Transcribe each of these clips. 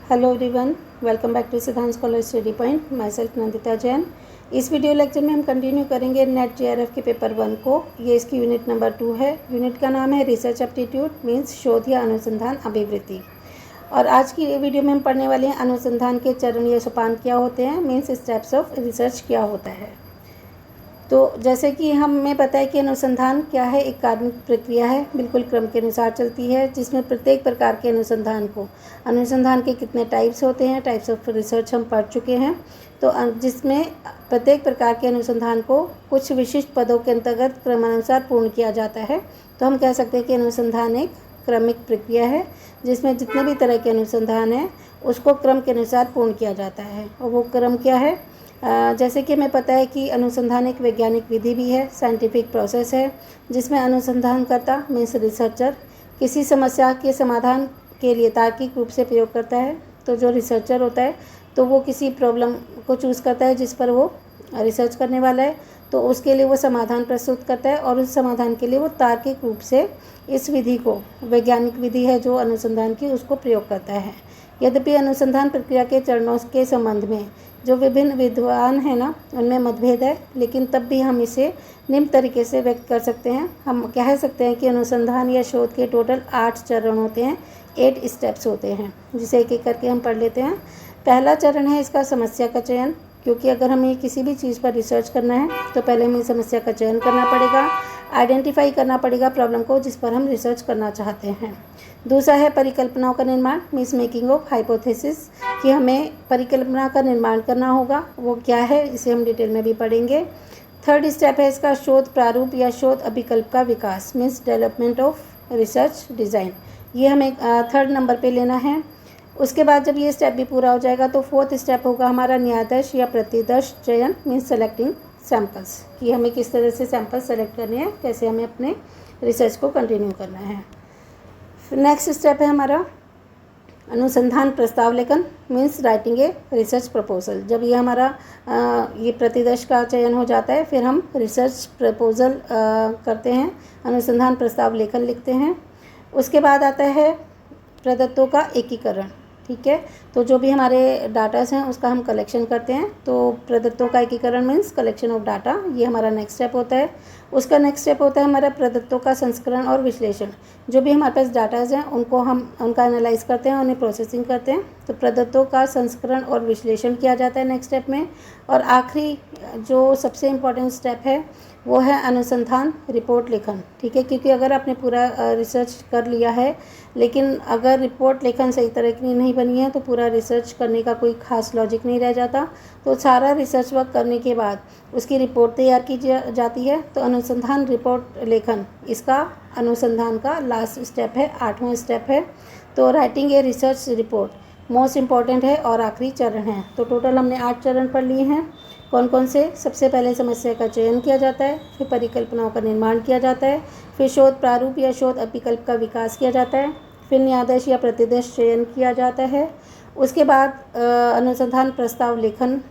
Hello everyone, welcome back to Siddhant scholar study point. Myself Nandita Jain. इस video lecture में हम continue करेंगे net JRF के पेपर 1 को। ये इसकी यूनिट नंबर 2 है। यूनिट का नाम है रिसर्च एप्टीट्यूड मीन्स शोध या अनुसंधान अभिवृत्ति। और आज की वीडियो में हम पढ़ने वाले हैं अनुसंधान के चरण या सोपान क्या होते हैं, मीन्स स्टेप्स ऑफ रिसर्च क्या होता है। तो जैसे कि हमें पता है कि अनुसंधान क्या है, एक कार्मिक प्रक्रिया है, बिल्कुल क्रम के अनुसार चलती है, जिसमें प्रत्येक प्रकार के अनुसंधान के कितने टाइप्स होते हैं, टाइप्स ऑफ रिसर्च हम पढ़ चुके हैं। तो जिसमें प्रत्येक प्रकार के अनुसंधान को कुछ विशिष्ट पदों के अंतर्गत क्रमानुसार पूर्ण किया जाता है। तो हम कह सकते हैं कि अनुसंधान एक क्रमिक प्रक्रिया है, जिसमें जितने भी तरह के अनुसंधान हैं उसको क्रम के अनुसार पूर्ण किया जाता है। और वो क्रम क्या है, जैसे कि हमें पता है कि अनुसंधान एक वैज्ञानिक विधि भी है, साइंटिफिक प्रोसेस है, जिसमें अनुसंधानकर्ता मीन्स रिसर्चर किसी समस्या के समाधान के लिए तार्किक रूप से प्रयोग करता है। तो जो रिसर्चर होता है तो वो किसी प्रॉब्लम को चूज़ करता है जिस पर वो रिसर्च करने वाला है, तो उसके लिए वो समाधान प्रस्तुत करता है और उस समाधान के लिए वो तार्किक रूप से इस विधि को, वैज्ञानिक विधि है जो अनुसंधान की, उसको प्रयोग करता है। यद्यपि अनुसंधान प्रक्रिया के चरणों के संबंध में जो विभिन्न विद्वान हैं ना, उनमें मतभेद है, लेकिन तब भी हम इसे निम्न तरीके से व्यक्त कर सकते हैं। हम कह सकते हैं कि अनुसंधान या शोध के टोटल 8 चरण होते हैं, 8 स्टेप्स होते हैं, जिसे एक एक करके हम पढ़ लेते हैं। पहला चरण है इसका समस्या का चयन, क्योंकि अगर हमें किसी भी चीज़ पर रिसर्च करना है तो पहले हमें समस्या का चयन करना पड़ेगा, आइडेंटिफाई करना पड़ेगा प्रॉब्लम को जिस पर हम रिसर्च करना चाहते हैं। दूसरा है परिकल्पनाओं का निर्माण मीन्स मेकिंग ऑफ हाइपोथेसिस, कि हमें परिकल्पना का निर्माण करना होगा, वो क्या है इसे हम डिटेल में भी पढ़ेंगे। थर्ड स्टेप है इसका शोध प्रारूप या शोध अभिकल्प का विकास means development of research design, ये हमें थर्ड नंबर पे लेना है। उसके बाद जब ये स्टेप भी पूरा हो जाएगा तो फोर्थ स्टेप होगा हमारा न्यायाधीश या प्रतिदर्श चयन मीन्स सेलेक्टिंग सैम्पल्स, कि हमें किस तरह से सैंपल सेलेक्ट करने हैं, कैसे हमें अपने रिसर्च को कंटिन्यू करना है। नेक्स्ट स्टेप है हमारा अनुसंधान प्रस्ताव लेखन means writing a research proposal. जब ये हमारा ये प्रतिदर्श का चयन हो जाता है, फिर हम रिसर्च प्रपोजल करते हैं, अनुसंधान प्रस्ताव लेखन लिखते हैं। उसके बाद आता है प्रदत्तों का एकीकरण, ठीक है। तो जो भी हमारे डाटास हैं उसका हम कलेक्शन करते हैं, तो प्रदत्तों का एकीकरण मीन्स कलेक्शन ऑफ डाटा, ये हमारा नेक्स्ट स्टेप होता है। उसका नेक्स्ट स्टेप होता है हमारा प्रदत्तों का संस्करण और विश्लेषण। जो भी हमारे पास डाटाज हैं उनको हम उनका एनालाइज करते हैं, उन्हें प्रोसेसिंग करते हैं, तो प्रदत्तों का संस्करण और विश्लेषण किया जाता है नेक्स्ट स्टेप में। और आखिरी जो सबसे इम्पॉर्टेंट स्टेप है वो है अनुसंधान रिपोर्ट लेखन, ठीक है। क्योंकि अगर आपने पूरा रिसर्च कर लिया है लेकिन अगर रिपोर्ट लेखन सही तरह की नहीं बनी है तो पूरा रिसर्च करने का कोई खास लॉजिक नहीं रह जाता। तो सारा रिसर्च वर्क करने के बाद उसकी रिपोर्ट तैयार की जाती है। तो अनुसंधान रिपोर्ट लेखन इसका अनुसंधान का लास्ट स्टेप है, 8वां स्टेप है। तो writing a research report most important है और आखिरी चरण है। तो टोटल हमने 8 चरण पढ़ लिए हैं। कौन कौन से? सबसे पहले समस्या का चयन किया जाता है, फिर परिकल्पनाओं का निर्माण किया जाता है, फिर शोध प्रारूप या शोध अभिकल्प का विकास किया जाता है, फिर न्यायाधीश या प्रतिदर्श चयन किया जाता है। उसके बाद अनुसंधान प्रस्ताव लेखन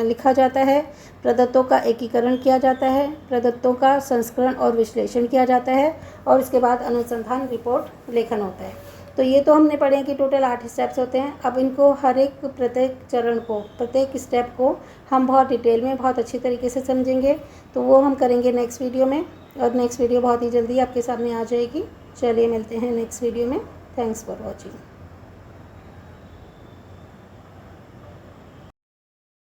लिखा जाता है, प्रदत्तों का एकीकरण किया जाता है, प्रदत्तों का संस्करण और विश्लेषण किया जाता है, और इसके बाद अनुसंधान रिपोर्ट लेखन होता है। तो ये तो हमने पढ़े कि टोटल 8 स्टेप्स होते हैं। अब इनको हर एक प्रत्येक चरण को, प्रत्येक स्टेप को हम बहुत डिटेल में, बहुत अच्छी तरीके से समझेंगे। तो वो हम करेंगे नेक्स्ट वीडियो में, और नेक्स्ट वीडियो बहुत ही जल्दी आपके सामने आ जाएगी। चलिए मिलते हैं नेक्स्ट वीडियो में। Thanks for watching.